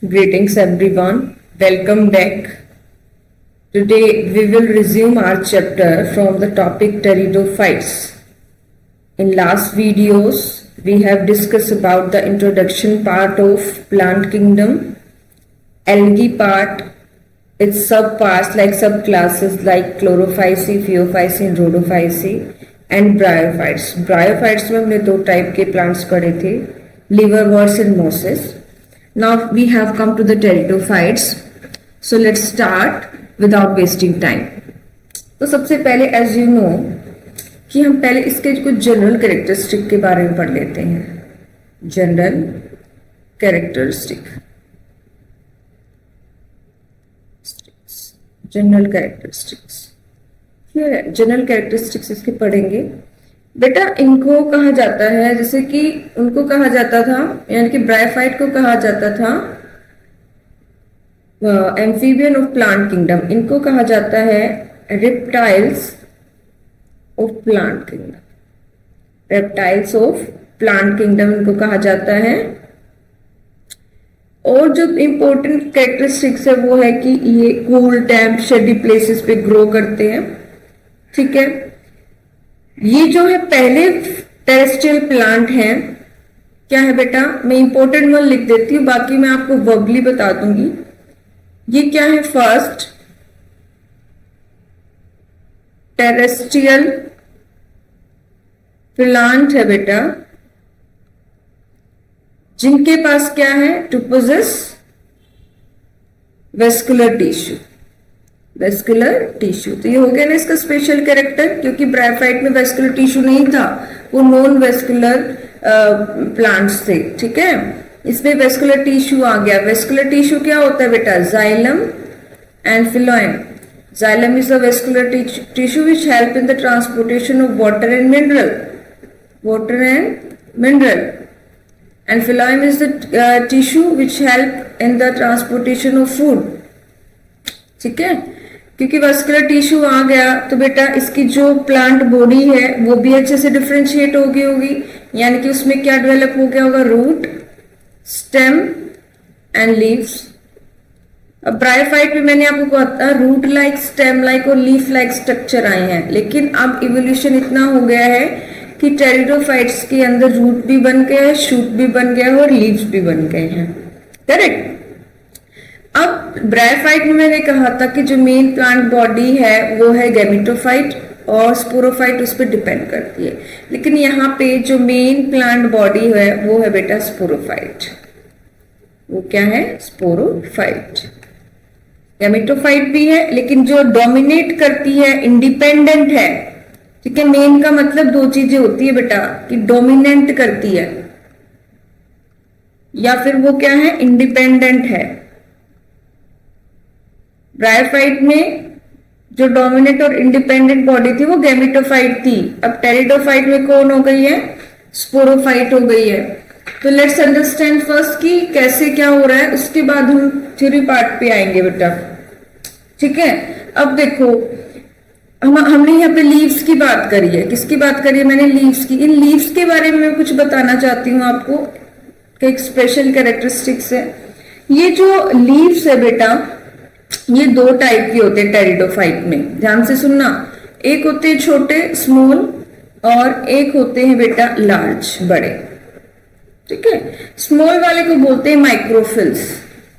Greetings everyone, welcome back. Today we will resume our chapter from the topic pteridophytes. In last videos we have discussed about the introduction part of plant kingdom, algae part, its subparts like subclasses like chlorophyceae, phaeophyceae, rhodophyceae and bryophytes. Bryophytes में हमने दो type के plants पढ़े थे, liverworts and mosses. Now we have come to the pteridophytes. So let's start without wasting time. तो सबसे पहले as you know कि हम पहले इसके कुछ जनरल कैरेक्टरिस्टिक के बारे में पढ़ लेते हैं. General characteristic, general characteristics clear है. जनरल कैरेक्टरिस्टिक्स इसके पढ़ेंगे. बेटा इनको कहा जाता है, जैसे कि उनको कहा जाता था, यानी कि ब्रायोफाइट को कहा जाता था एम्फीबियन ऑफ प्लांट किंगडम. इनको कहा जाता है reptiles of plant kingdom. Reptiles of plant kingdom इनको कहा जाता है. और जो इंपॉर्टेंट कैरेक्टरिस्टिक्स है वो है कि ये कूल टैम्प शेडी प्लेसेस पे ग्रो करते हैं. ठीक है. ये जो है पहले टेरेस्ट्रियल प्लांट है. क्या है बेटा, मैं इंपॉर्टेंट वन लिख देती हूँ, बाकी मैं आपको वर्बली बता दूंगी. ये क्या है, फर्स्ट टेरेस्ट्रियल प्लांट है बेटा जिनके पास क्या है, to possess vascular tissue. Vascular tissue, तो ये हो गया ना इसका स्पेशल कैरेक्टर, क्योंकि ब्रायोफाइट में वेस्कुलर टिश्यू नहीं था, वो नॉन वेस्कुलर प्लांट्स थे. ठीक है. इसमें वेस्कुलर टिश्यू आ गया. वेस्कुलर टिश्यू क्या होता है बेटा, xylem and phloem. Xylem is the vascular tissue which help in the transportation of water and mineral. Water and mineral. And phloem is the tissue which help in the transportation of food. ठीक है. क्योंकि vascular tissue आ गया तो बेटा इसकी जो plant body है वो भी अच्छे से डिफरेंशिएट हो गई होगी, यानी कि उसमें क्या डेवलप हो गया होगा, रूट, स्टेम एंड लीव्स. अब ब्रायोफाइट में मैंने आपको कहा रूट लाइक, स्टेम लाइक और लीफ लाइक स्ट्रक्चर आए हैं, लेकिन अब इवोल्यूशन इतना हो गया है कि टेरिडोफाइट्स के अंदर रूट भी बन गया है, शूट भी बन गया है और लीव्स भी बन गए हैं. करेक्ट. अब ब्रायोफाइट में मैंने कहा था कि जो मेन प्लांट बॉडी है वो है गैमेटोफाइट और स्पोरोफाइट उस पर डिपेंड करती है, लेकिन यहाँ पे जो मेन प्लांट बॉडी है वो है बेटा स्पोरोफाइट. वो क्या है, स्पोरोफाइट. गैमेटोफाइट भी है, लेकिन जो डोमिनेट करती है, इंडिपेंडेंट है. ठीक है. मेन का मतलब दो चीजें होती है बेटा, कि डोमिनेंट करती है या फिर वो क्या है, इंडिपेंडेंट है. ब्रायोफाइट में जो डोमिनेंट और इंडिपेंडेंट बॉडी थी वो गैमेटोफाइट थी. अब टेरिडोफाइट में कौन हो गई है, स्पोरोफाइट हो गई है. तो लेट्स अंडरस्टैंड फर्स्ट कि कैसे क्या हो रहा है, उसके बाद हम थ्योरी पार्ट पे आएंगे बेटा. ठीक है. अब देखो हमने यहाँ पे लीव्स की बात करी है. किसकी बात करी है मैंने, लीव्स की. इन लीव्स के बारे में मैं कुछ बताना चाहती हूँ आपको कि एक स्पेशल कैरेक्टरिस्टिक्स है. ये जो लीव्स है बेटा ये दो टाइप के होते हैं टेरिडोफाइट में, ध्यान से सुनना. एक होते हैं छोटे, स्मॉल, और एक होते हैं बेटा लार्ज, बड़े. ठीक है. स्मॉल वाले को बोलते हैं माइक्रोफिल्स.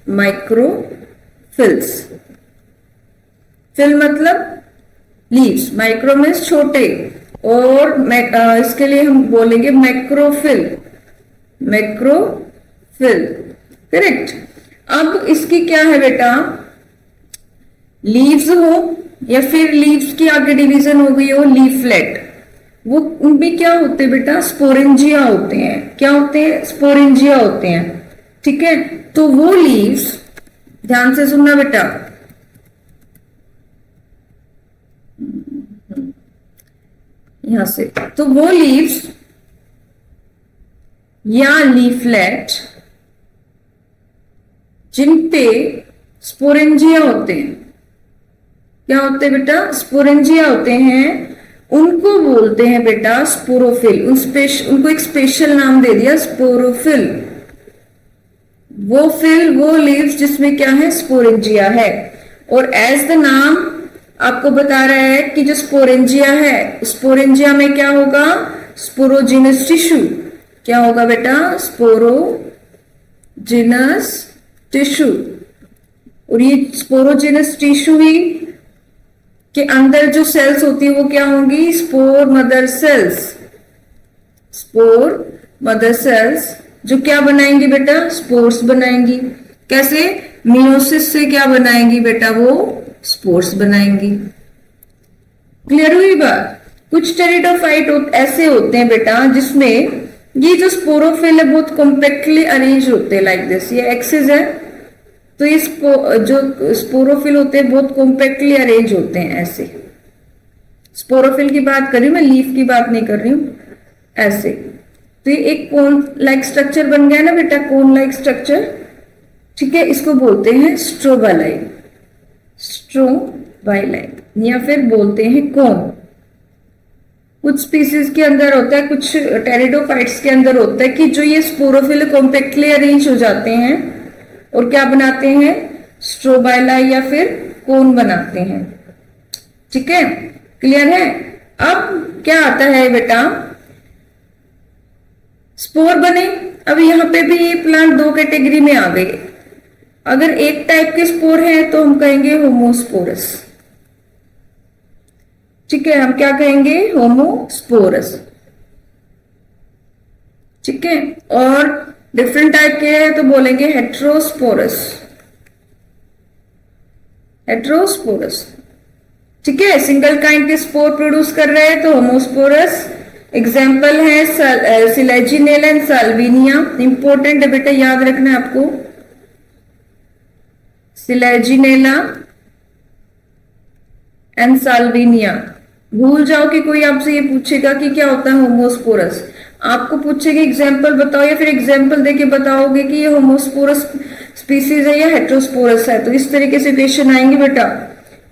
माइक्रोफिल्स, फिल मतलब लीव्स, माइक्रो मीन्स छोटे, और इसके लिए हम बोलेंगे मैक्रोफिल. मैक्रोफिल. करेक्ट. अब इसकी क्या है बेटा, लीव्स हो या फिर लीव्स की आगे डिवीजन हो गई हो लीफलेट, वो उनमें क्या होते हैं बेटा, स्पोरेंजिया होते हैं. क्या होते हैं, स्पोरेंजिया होते हैं. ठीक है. तो वो लीव्स, ध्यान से सुनना बेटा, यहां से, तो वो लीव्स या लीफलेट जिन पे स्पोरेंजिया होते हैं, क्या होते हैं बेटा, स्पोरेंजिया होते हैं, उनको बोलते हैं बेटा स्पोरोफिल. उनको एक स्पेशल नाम दे दिया, स्पोरोफिल. वो फिल, वो लीव्स जिसमें क्या है, स्पोरेंजिया है। और एज द नाम आपको बता रहा है कि जो स्पोरेंजिया है, स्पोरेंजिया में क्या होगा, स्पोरोजिनस टिश्यू। क्या होगा बेटा, स्पोरोजिनस टिश्यू। और ये स्पोरोजिनस टिश्यू ही के अंदर जो सेल्स होती है वो क्या होंगी, spore mother cells. Spore mother cells जो क्या बनाएंगी बेटा, स्पोर्स बनाएंगी। कैसे, मियोसिस से क्या बनाएंगी बेटा, वो स्पोर्स बनाएंगी। क्लियर हुई बात। कुछ टेरिडोफाइट ऐसे होते हैं बेटा जिसमें ये जो स्पोरोफिल है बहुत कॉम्पैक्टली अरेंज होते हैं, लाइक दिस। ये एक्सिस है तो ये जो स्पोरोफिल होते हैं बहुत कॉम्पैक्टली अरेंज होते हैं ऐसे। स्पोरोफिल की बात कर रही हूं मैं, लीफ की बात नहीं कर रही हूं। ऐसे तो ये एक कोन लाइक स्ट्रक्चर बन गया ना बेटा, कोन लाइक स्ट्रक्चर। ठीक है, इसको बोलते हैं स्ट्रोबालाइन, स्ट्रोबाइलाइन, या फिर बोलते हैं कोन। कुछ स्पीसीज के अंदर होता है, कुछ टेरिडोफाइट्स के अंदर होता है कि जो ये स्पोरोफिल कॉम्पैक्टली अरेंज हो जाते हैं और क्या बनाते हैं, स्ट्रोबाइला या फिर कोन बनाते हैं। ठीक है, क्लियर है। अब क्या आता है बेटा, स्पोर बने। अब यहाँ पे भी ये प्लांट दो कैटेगरी में आ गए। अगर एक टाइप के स्पोर है तो हम कहेंगे होमोस्पोरस। ठीक है, हम क्या कहेंगे, होमोस्पोरस। ठीक है, और डिफरेंट टाइप के हैं तो बोलेंगे हेट्रोस्पोरस, हेट्रोस्पोरस। ठीक है, सिंगल काइंड के स्पोर प्रोड्यूस कर रहे हैं तो होमोस्पोरस। एग्जाम्पल है सिलेजिनेला एंड साल्विनिया। इंपॉर्टेंट है बेटा, याद रखना है आपको, सिलेजिनेला एंड साल्विनिया। भूल जाओ कि कोई आपसे ये पूछेगा कि क्या होता है होमोस्पोरस, आपको पूछेगा एग्जाम्पल बताओ, या फिर एग्जाम्पल देके बताओगे कि ये होमोस्पोरस स्पीसीज है या हेट्रोस्पोरस है। तो इस तरीके से क्वेश्चन आएंगे बेटा।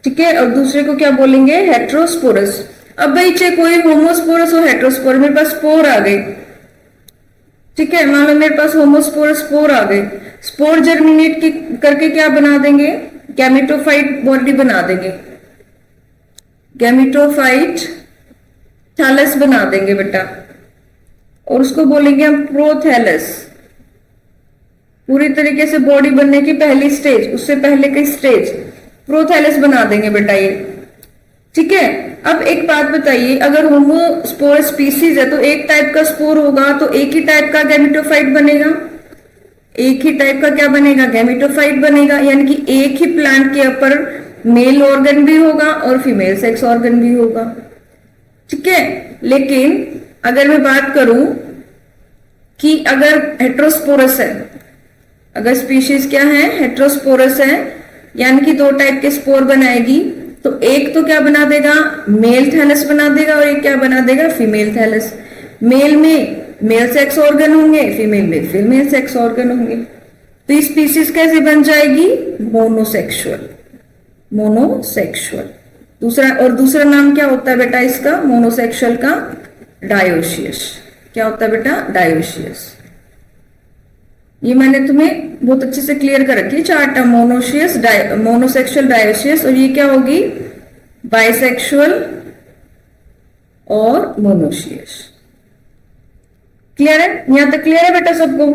ठीक है, और दूसरे को क्या बोलेंगे, हेट्रोस्पोरस। अब भाई चाहे कोई होमोस्पोरस हो हेट्रोस्पोरस, मेरे पास स्पोर आ गए। ठीक है, मान लो मेरे पास होमोस्पोरस स्पोर आ गए। स्पोर जर्मिनेट करके क्या बना देंगे, गैमेटोफाइट बॉडी बना देंगे, गैमेटोफाइट थैलस बना देंगे बेटा, और उसको बोलेंगे हम प्रोथैलस। पूरी तरीके से बॉडी बनने की पहली स्टेज, उससे पहले की स्टेज प्रोथैलस बना देंगे बेटा ये। ठीक है, अब एक बात बताइए, अगर होमोस्पोर स्पीसीज है तो एक टाइप का स्पोर होगा तो एक ही टाइप का गैमेटोफाइट बनेगा। एक ही टाइप का क्या बनेगा, गैमेटोफाइट बनेगा। यानी कि एक ही प्लांट के ऊपर मेल ऑर्गन भी होगा और फीमेल सेक्स ऑर्गन भी होगा। ठीक है, लेकिन अगर मैं बात करूं कि अगर हेट्रोस्पोरस है, अगर स्पीशीज क्या है, हेट्रोस्पोरस है, यानी कि दो टाइप के स्पोर बनाएगी, तो एक तो क्या बना देगा, मेल थैलस बना देगा, और एक क्या बना देगा, फीमेल थैलस। मेल में मेल सेक्स ऑर्गन होंगे, फीमेल में फीमेल सेक्स ऑर्गन होंगे। तो ये स्पीसीज कैसे बन जाएगी, मोनोसेक्सुअल, मोनोसेक्सुअल। दूसरा नाम क्या होता है बेटा इसका, मोनोसेक्सुअल का, डायोशियस। क्या होता है बेटा, डायोशियस। ये मैंने तुम्हें बहुत अच्छे से क्लियर कर रखी है चार्ट, मोनोशियस, मोनोसेक्सुअल, डायोशियस। और ये क्या होगी, बाइसेक्सुअल और मोनोशियस। क्लियर है, यहां तक क्लियर है बेटा सबको।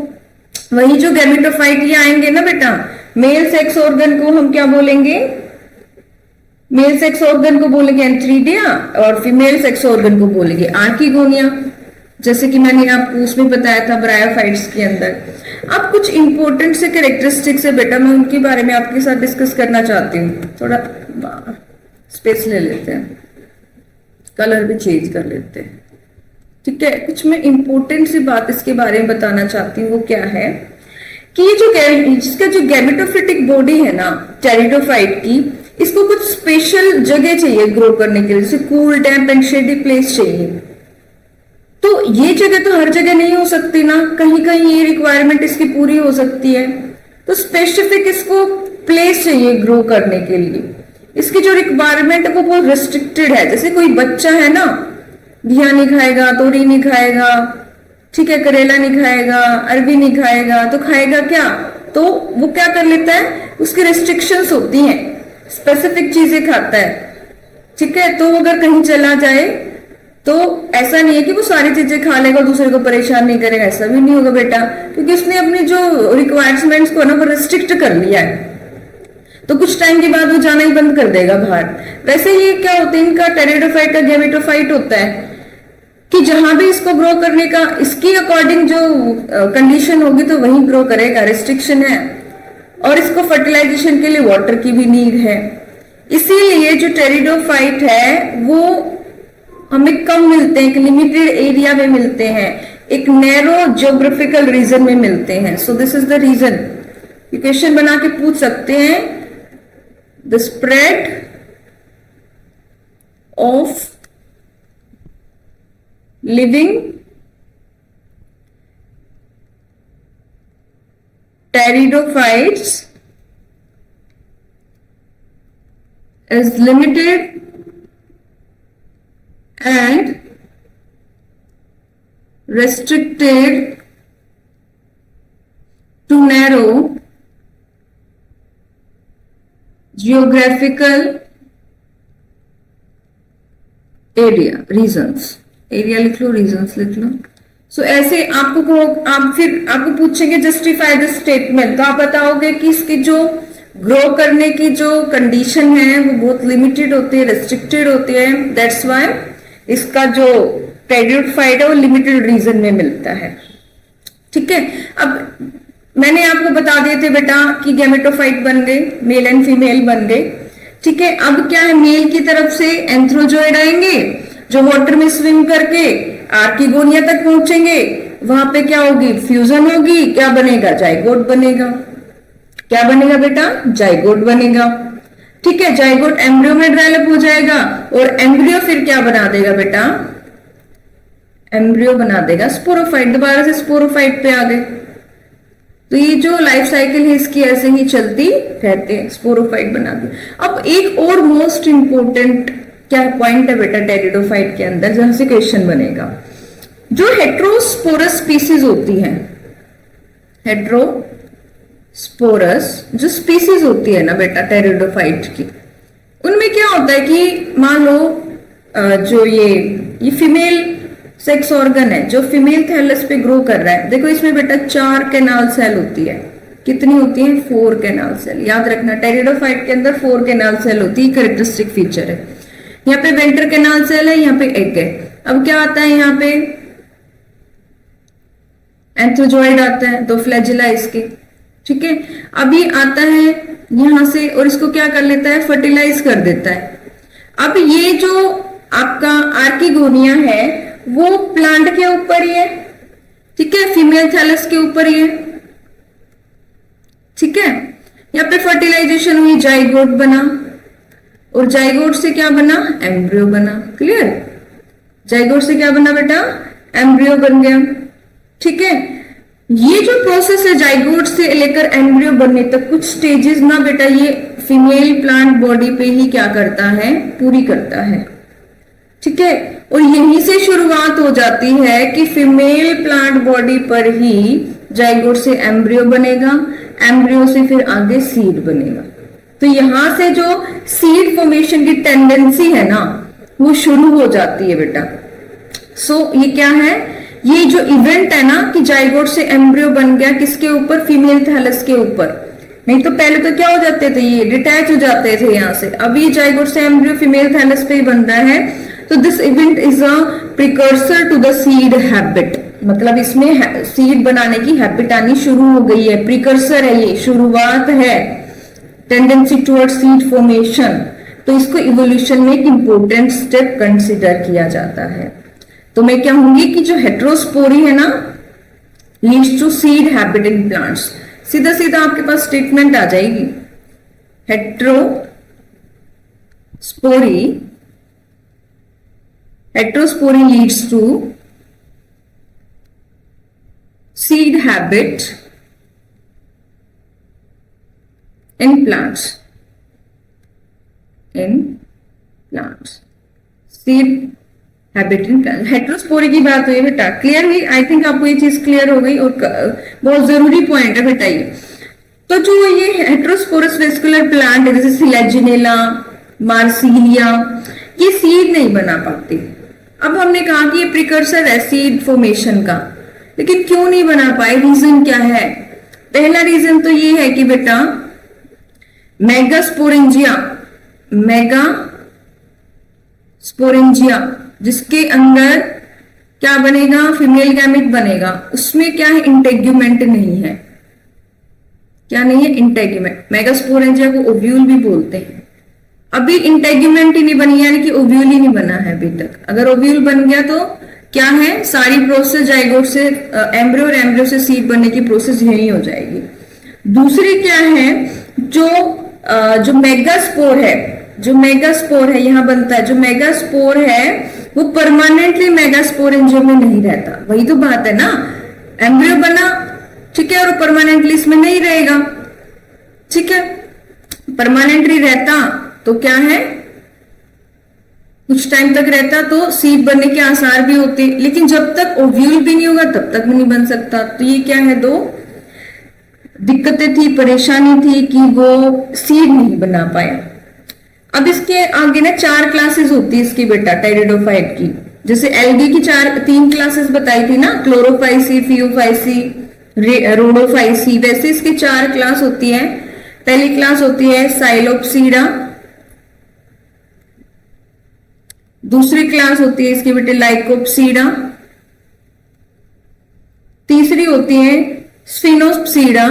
वही जो गैमेटोफाइट ये आएंगे ना बेटा, मेल सेक्स ऑर्गन को हम क्या बोलेंगे, मेल सेक्स ऑर्गन को बोलेंगे एंथ्रीडिया, और फीमेल सेक्स ऑर्गन को बोलेंगे आर्किगोनिया, जैसे कि मैंने आपको उसमें बताया था ब्रायोफाइट्स के अंदर। अब कुछ इंपॉर्टेंट से कैरेक्टरिस्टिक्स है बेटा, मैं उनके बारे में आपके साथ डिस्कस करना चाहती हूँ। थोड़ा स्पेस ले लेते हैं, कलर भी चेंज कर लेते हैं। ठीक है, कुछ मैं इंपॉर्टेंट सी बात इसके बारे में बताना चाहती हूँ। वो क्या है कि ये जो जिसका जो गैमेटोफिटिक बॉडी है ना टेरिडोफाइट की, इसको कुछ स्पेशल जगह चाहिए ग्रो करने के लिए, जैसे cool, damp and shady place चाहिए। तो ये जगह तो हर जगह नहीं हो सकती ना, कहीं कहीं ये रिक्वायरमेंट इसकी पूरी हो सकती है। तो स्पेसिफिक इसको प्लेस चाहिए ग्रो करने के लिए। इसकी जो रिक्वायरमेंट है वो बहुत रिस्ट्रिक्टेड है। जैसे कोई बच्चा है ना, घिया नहीं खाएगा, तोरी नहीं खाएगा, ठीक है, करेला नहीं खाएगा, अरबी नहीं खाएगा, तो खाएगा क्या, तो वो क्या कर लेता है, उसकी रेस्ट्रिक्शंस होती हैं, स्पेसिफिक चीजें खाता है, ठीक है। तो अगर कहीं चला जाए तो ऐसा नहीं है कि वो सारी चीजें खा लेगा और दूसरे को परेशान नहीं करेगा, ऐसा भी नहीं होगा बेटा, क्योंकि उसने अपनी जो रिक्वायरमेंट्स को ना वो रिस्ट्रिक्ट कर लिया है, तो कुछ टाइम के बाद वो जाना ही बंद कर देगा बाहर। वैसे ये क्या होता है, इनका टेरिडोफाइट का गैमेटोफाइट होता है कि जहां भी इसको ग्रो करने का, इसकी अकॉर्डिंग जो कंडीशन होगी तो वहीं ग्रो करेगा, रिस्ट्रिक्शन है। और इसको फर्टिलाइजेशन के लिए वाटर की भी नीड है, इसीलिए जो टेरिडोफाइट है वो हमें कम मिलते हैं, एक लिमिटेड एरिया में मिलते हैं, एक नैरो ज्योग्राफिकल रीजन में मिलते हैं। So this is the reason. Question बना के पूछ सकते हैं, the spread of living pteridophytes is limited and restricted to narrow geographical area reasons। Area लिख लो, रीजंस लिख लो। सो ऐसे आपको पूछेंगे जस्टिफाई द स्टेटमेंट, तो आप बताओगे कि इसकी जो ग्रो करने की जो कंडीशन है वो बहुत लिमिटेड होती है, रेस्ट्रिक्टेड होती है, दैट्स व्हाई इसका जो टेरिडोफाइट है वो लिमिटेड रीजन में मिलता है, ठीक है। अब मैंने आपको बता दिए थे बेटा कि गैमेटोफाइट बन गए, मेल एंड फीमेल बन गए, ठीक है। अब क्या है, मेल की तरफ से एंथ्रोजोइड आएंगे जो वाटर में स्विम करके आर्किगोनिया तक पहुंचेंगे, वहां पे क्या होगी, फ्यूजन होगी, क्या बनेगा, जाइगोट बनेगा। क्या बनेगा बेटा, जाइगोट बनेगा, ठीक है। जाइगोट एम्ब्रियो में डेवलप हो जाएगा और एम्ब्रियो फिर क्या बना देगा बेटा, एम्ब्रियो बना देगा स्पोरोफाइट। दोबारा से स्पोरोफाइट पे आ गए, तो ये जो लाइफ साइकिल है इसकी ऐसे ही चलती रहते हैं, स्पोरोफाइट बना दी। अब एक और मोस्ट इंपोर्टेंट क्या पॉइंट है बेटा टेरिडोफाइट के अंदर, जहां से क्वेश्चन बनेगा, जो हेट्रोस्पोरस स्पीसीज होती है, हेट्रोस्पोरस जो स्पीसीज होती है ना बेटा टेरिडोफाइट की, उनमें क्या होता है कि मान लो जो ये फीमेल सेक्स ऑर्गन है जो फीमेल थैलस पे ग्रो कर रहा है, देखो इसमें बेटा 4 कैनाल सेल होती है, कितनी होती है, 4 कैनाल सेल। याद रखना टेरिडोफाइट के अंदर 4 कैनाल सेल होती है, कैरेक्टरिस्टिक फीचर है। यहाँ पे वेंटर कैनाल सेल है, यहाँ पे एग है। अब क्या आता है, यहाँ पे एंथ्रोजोइड आता है, 2 फ्लैजिला इसके, ठीक है। अभी आता है यहां से और इसको क्या कर लेता है, फर्टिलाइज कर देता है। अब ये जो आपका आर्किगोनिया है वो प्लांट के ऊपर ही है, ठीक है, फीमेल थैलस के ऊपर ही है, ठीक है। यहाँ पे फर्टिलाइजेशन हुई, जाइगोट बना और जाइगोट से क्या बना, एम्ब्रियो बना। क्लियर, जाइगोट से क्या बना बेटा, एम्ब्रियो बन गया, ठीक है। ये जो प्रोसेस है जाइगोट से लेकर एम्ब्रियो बनने तक, कुछ स्टेजेस ना बेटा ये फीमेल प्लांट बॉडी पे ही क्या करता है, पूरी करता है, ठीक है। और यहीं से शुरुआत हो जाती है कि फीमेल प्लांट बॉडी पर ही जाइगोट से एम्ब्रियो बनेगा, एम्ब्रियो से फिर आगे सीड बनेगा। तो यहां से जो सीड फॉर्मेशन की टेंडेंसी है ना वो शुरू हो जाती है बेटा। सो ये क्या है, ये जो इवेंट है ना कि जाइगोट से एम्ब्रियो बन गया, किसके ऊपर, फीमेल थैलस के ऊपर। नहीं तो पहले तो क्या हो जाते थे, ये डिटैच हो जाते थे यहाँ से। अभी जाइगोट से एम्ब्रियो फीमेल थैलस पे ही बन रहा है, तो this event is a precursor to the seed habit, मतलब इसमें सीड बनाने की हैबिट आनी शुरू हो गई है, प्रिकर्सर है ये, शुरुआत है, टेंडेंसी टुवर्ड सीड फॉर्मेशन। तो इसको इवोल्यूशन में एक इंपॉर्टेंट स्टेप कंसिडर किया जाता है। तो मैं क्या कहूंगी कि जो हेट्रोस्पोरी है ना leads to seed habit in plants, सीधा सीधा आपके पास स्टेटमेंट आ जाएगी, heterospory leads to seed habit in plants, seed habit in plant. Heterospory की बात हुई बेटा, क्लियर हुई, आई थिंक आपको ये चीज क्लियर हो गई। और बहुत जरूरी पॉइंट है बेटा ये, तो जो ये हेट्रोस्पोरस वेस्कुलर प्लांट है जैसे सिलेजिनेला, मार्सिलिया, ये सीड नहीं बना पाते। अब हमने कहा कि ये प्रिकर्सर है सीड फॉर्मेशन का, लेकिन क्यों नहीं बना पाए, रीजन क्या है? पहला रीजन तो ये है कि बेटा मेगास्पोरेंजिया जिसके अंदर क्या बनेगा, फीमेल गैमेट बनेगा, उसमें क्या है, इंटेग्यूमेंट नहीं है। क्या नहीं है? इंटेग्यूमेंट। मेगास्पोरेंजिया को ओव्यूल भी बोलते हैं। अभी इंटेग्यूमेंट ही नहीं बनी, यानी कि ओव्यूल ही नहीं बना है अभी तक। अगर ओव्यूल बन गया तो क्या है, सारी प्रोसेस जाइगोट से एम्ब्रियो और एम्ब्रियो से सीड बनने की प्रोसेस यही हो जाएगी। दूसरी क्या है, जो मेगास्पोर है यहाँ बनता है, जो मेगास्पोर है वो परमानेंटली मेगास्पोरेंजियम में नहीं रहता। वही तो बात है ना, एम्ब्रियो बना, ठीक है, और परमानेंटली इसमें नहीं रहेगा, ठीक है। परमानेंटली रहता तो क्या है, कुछ टाइम तक रहता तो सीड बनने के आसार भी होते, लेकिन जब तक ओव्यूल भी नहीं होगा तब तक भी नहीं बन सकता। तो ये क्या है, दो दिक्कतें थी, परेशानी थी कि वो सीड नहीं बना पाया। अब इसके आगे ना 4 क्लासेस होती है इसकी बेटा टेरिडोफाइट की। जैसे एल्गी की 3 क्लासेस बताई थी ना, क्लोरोफाइसी, फियोफाइसी, रोडोफाइसी, वैसे इसकी 4 क्लास होती है। पहली क्लास होती है साइलोप्सीडा, दूसरी क्लास होती है इसकी बेटे लाइकोप्सीडा, तीसरी होती है स्फिनोप्सीडा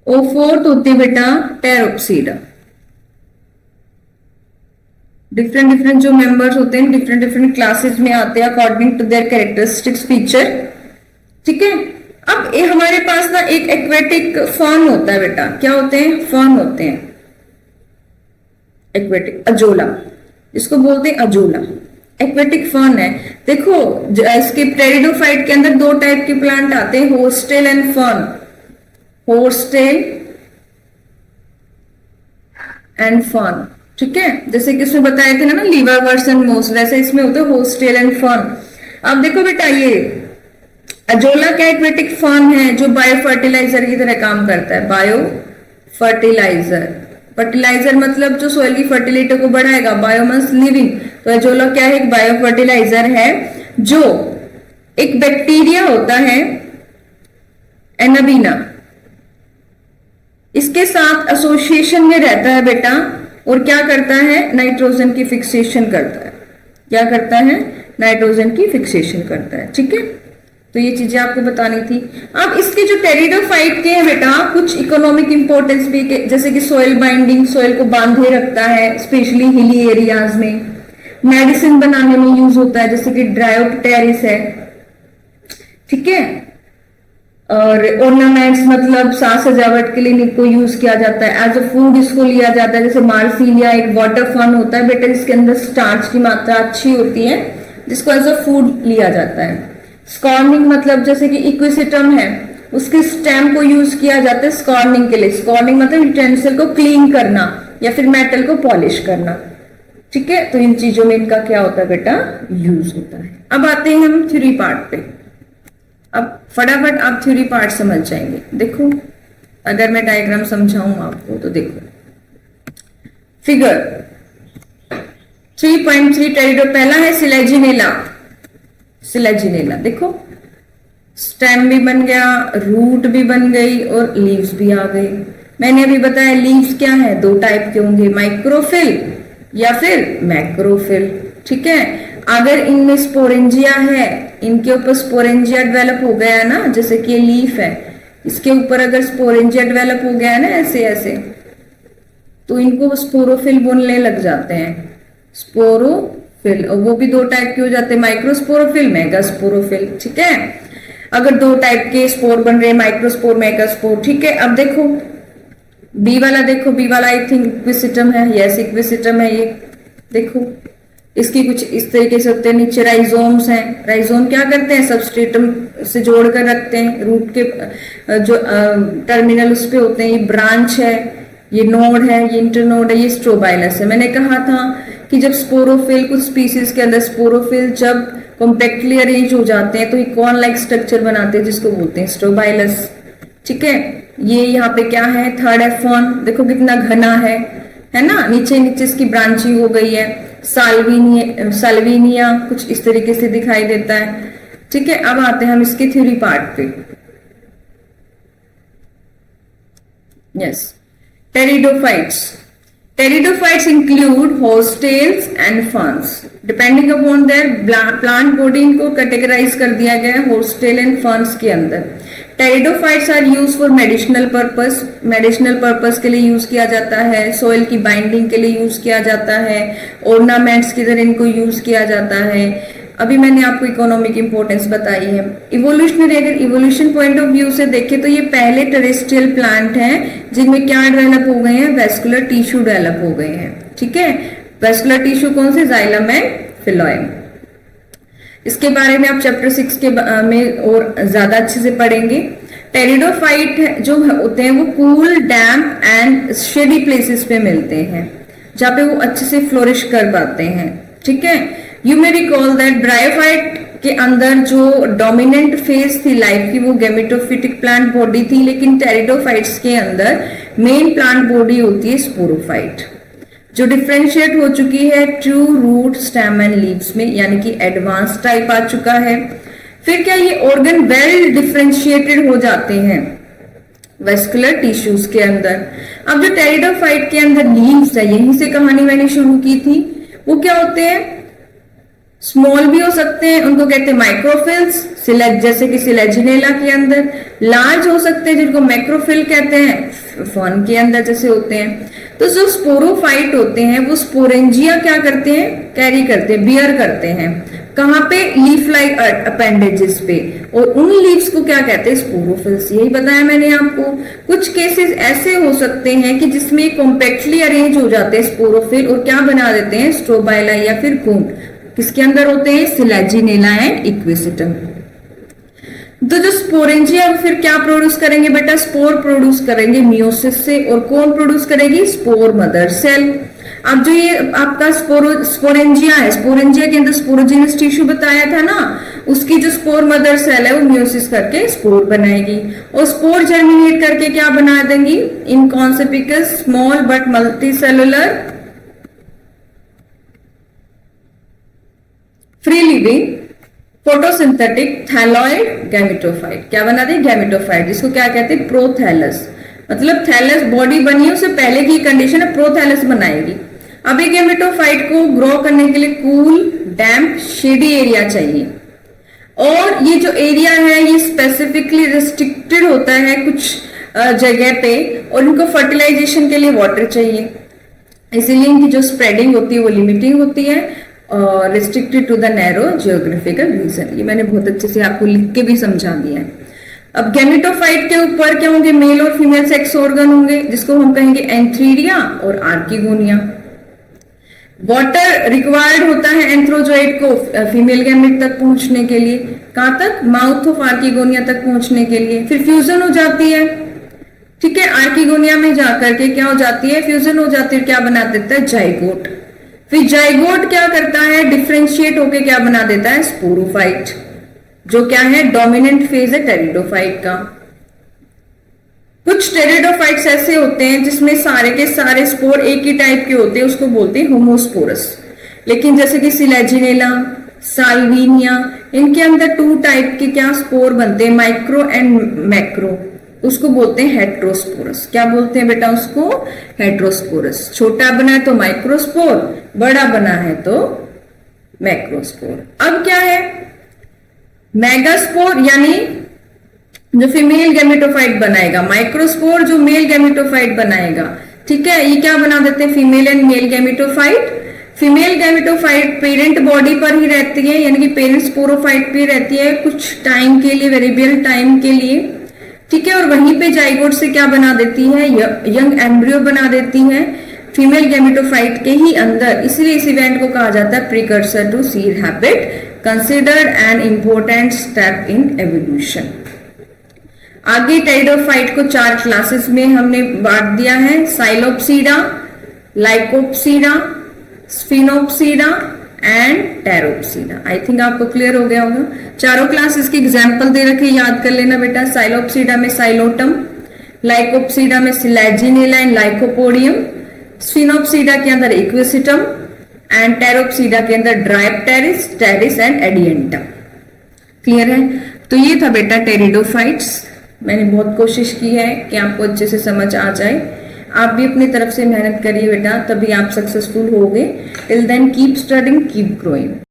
और फोर्थ होती है बेटा टेरोप्सीडा। डिफरेंट जो मेंबर्स होते हैं डिफरेंट क्लासेस में आते हैं according to their characteristics feature, ठीक है। अब ये हमारे पास ना एक एक्वेटिक फर्न होता है बेटा, क्या होते हैं, फर्न होते हैं एक्वेटिक, अजोला, इसको बोलते हैं अजोला, एक्वेटिक फर्न है। देखो इसके टेरिडोफाइट के अंदर 2 टाइप के प्लांट आते हैं, होर्सटेल एंड फर्न, होर्सटेल एंड फर्न, ठीक है। जैसे कि इसमें बताए थे ना लीवरवर्स एंड मोस, वैसे इसमें होते हैं होर्सटेल एंड फर्न। अब देखो बेटा ये अजोला क्या एक्वेटिक फर्न है जो बायो फर्टिलाइजर की तरह काम करता है। बायो फर्टिलाइजर, फर्टिलाइजर मतलब जो सोइल की फर्टिलिटी को बढ़ाएगा, बायो मींस लिविंग। तो अजोला क्या है, एक बायो फर्टिलाइजर है जो एक बैक्टीरिया होता है एनाबीना, इसके साथ एसोसिएशन में रहता है बेटा, और क्या करता है, नाइट्रोजन की फिक्सेशन करता है। क्या करता है, नाइट्रोजन की फिक्सेशन करता है, ठीक है। तो ये चीजें आपको बतानी थी। अब इसके जो टेरिडोफाइट के हैं बेटा कुछ इकोनॉमिक इंपॉर्टेंस भी के, जैसे कि सोइल बाइंडिंग, सोइल को बांधे रखता है स्पेशली हिली एरियाज में, मेडिसिन बनाने में यूज होता है जैसे कि ड्रायोप्टेरिस है, ठीक है। और ऑर्नामेंट्स मतलब साज सजावट के लिए इनको यूज किया जाता है। एज अ फूड इसको लिया जाता है, जैसे मार्सिलिया एक वाटर फर्न होता है बेटा जिसके अंदर स्टार्च की मात्रा अच्छी होती है, जिसको एज अ फूड लिया जाता है। स्कॉर्निंग मतलब जैसे कि इक्विसिटम है, उसके स्टेम को यूज किया जाता है स्कॉर्निंग के लिए। स्कॉर्निंग मतलब यूटेंसिल को क्लीन करना या फिर मेटल को पॉलिश करना, ठीक है। तो इन चीजों में इनका क्या होता है बेटा, यूज होता है। अब आते हैं हम थ्योरी पार्ट पे। अब फटाफट आप थ्योरी पार्ट समझ जाएंगे। देखो अगर मैं डायग्राम समझाऊं आपको तो देखो फिगर 3.3 टेरिडो, पहला है सिलेजिनेला, सिलेजिनेला देखो स्टेम भी बन गया, रूट भी बन गई और लीव्स भी आ गई। मैंने अभी बताया लीव्स क्या है, 2 टाइप के होंगे, माइक्रोफिल या फिर मैक्रोफिल, ठीक है। अगर इनमें स्पोरेंजिया है, इनके ऊपर स्पोरेंजिया डेवलप हो गया है ना, जैसे कि ये लीफ है, इसके ऊपर अगर स्पोरेंजिया डेवलप हो गया है ना ऐसे ऐसे, तो इनको स्पोरोफिल बोलने लग जाते हैं, स्पोरोफिल। और वो भी 2 टाइप के हो जाते हैं, माइक्रोस्पोरोफिल, मेगास्पोरोफिल, ठीक है। अगर 2 टाइप के स्पोर बन रहे हैं, माइक्रोस्पोर, मेगास्पोर, ठीक है। अब देखो बी वाला, देखो बी वाला आई थिंक इक्विसिटम है, यस इक्विसिटम है ये। देखो इसकी कुछ इस तरीके से होते हैं, नीचे राइजोम्स हैं। राइजोम क्या करते हैं, सबस्ट्रेटम से जोड़ कर रखते हैं, रूट के जो टर्मिनल उस पे होते हैं। ये ब्रांच है, ये नोड है, ये इंटरनोड है, ये स्ट्रोबाइलस है। मैंने कहा था कि जब स्पोरोफिल, कुछ स्पीसीज के अंदर स्पोरोफिल जब कॉम्पैक्टली अरेंज हो जाते हैं तो ये कॉर्न लाइक स्ट्रक्चर बनाते हैं जिसको बोलते हैं स्ट्रोबाइलस। ठीक है, ये यहाँ पे क्या है, थर्ड एफॉन, देखो कितना घना है ना, नीचे नीचे इसकी ब्रांचिंग हो गई है। साल्विनिया कुछ इस तरीके से दिखाई देता है। ठीक है, अब आते हैं हम इसके थ्योरी पार्ट पे। Yes, pteridophytes. Pteridophytes include hostels and ferns. Depending upon their plant body इनको categorize कर दिया गया है hostel and ferns के अंदर। Pteridophytes are used for medicinal purpose. Medicinal purpose के लिए यूज किया जाता है, soil की binding के लिए यूज किया जाता है, ornaments की तरह इनको यूज किया जाता है। अभी मैंने आपको इकोनॉमिक इंपॉर्टेंस बताई है। इवोल्यूशनरी, अगर इवोल्यूशन पॉइंट ऑफ व्यू से देखें तो ये पहले टेरेस्ट्रियल प्लांट हैं जिनमें क्या डेवलप हो गए हैं, वेस्कुलर टिश्यू डेवलप हो गए हैं। ठीक है, वेस्कुलर टिश्यू कौन से, जाइलम एंड फिलोएम। इसके बारे में आप चैप्टर 6 के में और ज्यादा अच्छे से पढ़ेंगे। टेरिडोफाइट जो होते हैं वो cool, damp and shady places पे मिलते हैं जहाँ पे वो अच्छे से फ्लोरिश कर पाते हैं। ठीक है, you may recall that bryophyte के अंदर जो डोमिनेंट फेज थी लाइफ की वो गैमेटोफिटिक प्लांट बॉडी थी, लेकिन टेरिडोफाइट्स के अंदर मेन प्लांट बॉडी होती है स्पोरोफाइट, जो डिफ्रेंशिएट हो चुकी है true root, stem and leaves में, यानी कि एडवांस टाइप आ चुका है। फिर क्या ये ऑर्गन वेल डिफ्रेंशिएटेड हो जाते हैं वेस्कुलर टिश्यूज के अंदर। अब जो टेरिडोफाइट के अंदर लीव्स है, यहीं से कहानी मैंने शुरू की थी, वो क्या होते हैं, स्मॉल भी हो सकते हैं, उनको कहते हैं माइक्रोफिल्स, जैसे कि सिलेजिनेला के अंदर। लार्ज हो सकते हैं जिनको मैक्रोफिल कहते हैं, फर्न के अंदर जैसे होते हैं। तो जो स्पोरोफाइट होते हैं वो स्पोरेंजिया क्या करते हैं, कैरी करते हैं, बियर करते हैं। कहाँ पे, लीफ लाइक अपेंडेजेस पे, और उन लीव्स को क्या कहते हैं, स्पोरोफिल्स। यही बताया मैंने आपको। कुछ केसेस ऐसे हो सकते हैं कि जिसमें कॉम्पैक्टली अरेंज हो जाते हैं स्पोरोफिल और क्या बना देते हैं, स्ट्रोबाइला या फिर कोन। किसके अंदर होते हैं, सिलेजिनेला एंड इक्विसिटम। तो जो स्पोरेंजिया फिर क्या प्रोड्यूस करेंगे बेटा, स्पोर प्रोड्यूस करेंगे मियोसिस से, और कौन प्रोड्यूस करेगी, स्पोर मदर सेल। अब जो ये आपका स्पोरेंजिया है, स्पोरेंजिया के अंदर स्पोरोजिनस टिश्यू बताया था ना, उसकी जो स्पोर मदर सेल है वो मियोसिस करके स्पोर बनाएगी, और स्पोर जर्मिनेट करके क्या बना देंगी, inconspicuous small but multicellular free living photosynthetic thalloid gametophyte. क्या बना दे, गैमेटोफाइट, जिसको क्या कहते हैं, प्रोथैलस। मतलब थैलस बॉडी बनी है उससे पहले की कंडीशन है, प्रोथैलस बनाएगी। अब एक गैमेटोफाइट को ग्रो करने के लिए कूल, डैम्प, शेडी एरिया चाहिए, और ये जो एरिया है ये स्पेसिफिकली रिस्ट्रिक्टेड होता है कुछ जगह पे, और इनको फर्टिलाइजेशन के लिए वाटर चाहिए, इसीलिए इनकी जो स्प्रेडिंग होती है वो लिमिटिंग होती है, और restricted to the narrow geographical region. ये मैंने बहुत अच्छे से आपको लिख के भी समझा दिया है। अब गैमेटोफाइट के ऊपर क्या होंगे, मेल और फीमेल सेक्स ऑर्गन होंगे, जिसको हम कहेंगे एंथ्रीडिया और आर्किगोनिया। वाटर रिक्वायर्ड होता है एंथ्रोजोइड को फीमेल गैमेट तक पहुंचने के लिए, कहां तक, माउथ ऑफ आर्किगोनिया तक पहुंचने के लिए। फिर फ्यूजन हो जाती है, ठीक है, आर्किगोनिया में जाकर के क्या हो जाती है, फ्यूजन हो जाती है, क्या बना देता है, जाइगोट। फिर जाइगोट क्या करता है, डिफ्रेंशिएट होके क्या बना देता है, स्पोरोफाइट, जो क्या है, डोमिनेंट फेज है टेरिडोफाइट का। कुछ टेरिडोफाइट्स ऐसे होते हैं जिसमें सारे के सारे स्पोर एक ही टाइप के होते हैं, उसको बोलते हैं होमोस्पोरस। लेकिन जैसे कि सिलेजिनेला, साल्विनिया, इनके अंदर 2 टाइप के क्या स्पोर बनते हैं, माइक्रो एंड मैक्रो, उसको बोलते हैं हेट्रोस्पोरस। क्या बोलते हैं बेटा उसको, हेट्रोस्पोरस। छोटा बना है तो माइक्रोस्पोर, बड़ा बना है तो मैक्रोस्पोर। अब क्या है, मेगास्पोर यानी जो फीमेल गैमेटोफाइट बनाएगा, माइक्रोस्पोर जो मेल गैमेटोफाइट बनाएगा। ठीक है, ये क्या बना देते हैं, female and male gametophyte. Female gametophyte parent body पर ही रहती है, यानी कि पेरेंट स्पोरोफाइट पे रहती है कुछ टाइम के लिए, वेरिएबल टाइम के लिए। ठीक है, और वहीं पे जाइगोट से क्या बना देती है, यंग एम्ब्रियो बना देती है फीमेल गैमेटोफाइट के ही अंदर। इसलिए इस इवेंट को कहा जाता है precursor to seed habit, considered an important step in evolution. आगे टेरिडोफाइट को 4 क्लासेस में हमने बांट दिया है, Psilopsida, Lycopsida, Sphenopsida and Pteropsida. I think आपको क्लियर हो गया होगा। चारों क्लास इसके एग्जाम्पल दे रखे, याद कर लेना बेटा। साइलोप्सिडा में साइलोटम, लाइकोप्सिडा में सिलेजिनेला एंड लाइकोपोडियम, स्फिनोप्सिडा के अंदर इक्विसिटम एंड टेरोप्सिडा के अंदर ड्राइप्टेरिस, टेरिस एंड एडियंटम। क्लियर है? तो ये था बेटा टेरिडोफाइट्स। मैंने बहुत कोशिश की है कि आपको अच्छे से समझ आ जाए। आप भी अपनी तरफ से मेहनत करिए बेटा, तभी आप सक्सेसफुल होगे। Till then keep studying, keep growing.